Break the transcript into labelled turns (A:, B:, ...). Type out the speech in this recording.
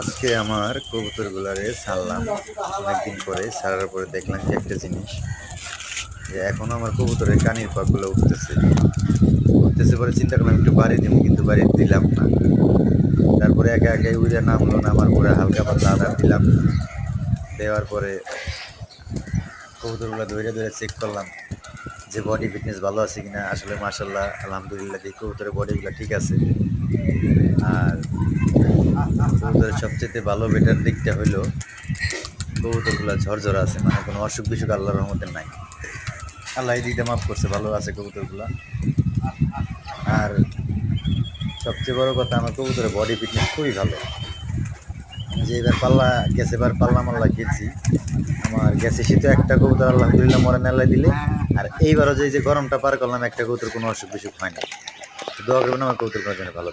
A: আজকে আমার কবুতরগুলারে ছাড়লাম। অনেকদিন পরে ছাড়ার পরে দেখলাম যে একটা জিনিস, যে এখনো আমার কবুতরের কানির পাকগুলো উঠতেছে পরে চিন্তা করলাম একটু বাড়ি দিব, কিন্তু বাড়ি দিলাম না। তারপরে একে একে উড়ে নামলো, নামার পরে হালকা পাতলা আদার দিলাম। দেওয়ার পরে কবুতরগুলো ধরে ধরে চেক করলাম যে বডি ফিটনেস ভালো আছে কিনা। আসলে মাশাল্লাহ আলহামদুলিল্লাহ দেখি কবুতরের বডিগুলো ঠিক আছে। আর কবুতরের সবচেয়ে ভালো বেটার দিকটা হইলো কবুতরগুলো ঝরঝরা আছে, মানে কোনো অসুখ বিসুখ আল্লাহর রহমতে নাই। আল্লাহ এই দিকটা মাফ করছে, ভালো আছে কবুতরগুলা। আর সবচেয়ে বড় কথা, আমার কবুতরের বডি ফিটনেস খুবই ভালো। আমি যে এবার পাল্লা গেছে, এবার পাল্লা মাল্লা খেয়েছি, আমার গেছে শীতে একটা কবুতর আলহামদুলিল্লাহ মরে নেলাই দিলে। আর এইবারও যে গরমটা পার করলাম, একটা কবুতর কোনো অসুখ বিসুখ হয় না। তো দোয়া করবেন আমার কবুতর কোনো জন্য ভালো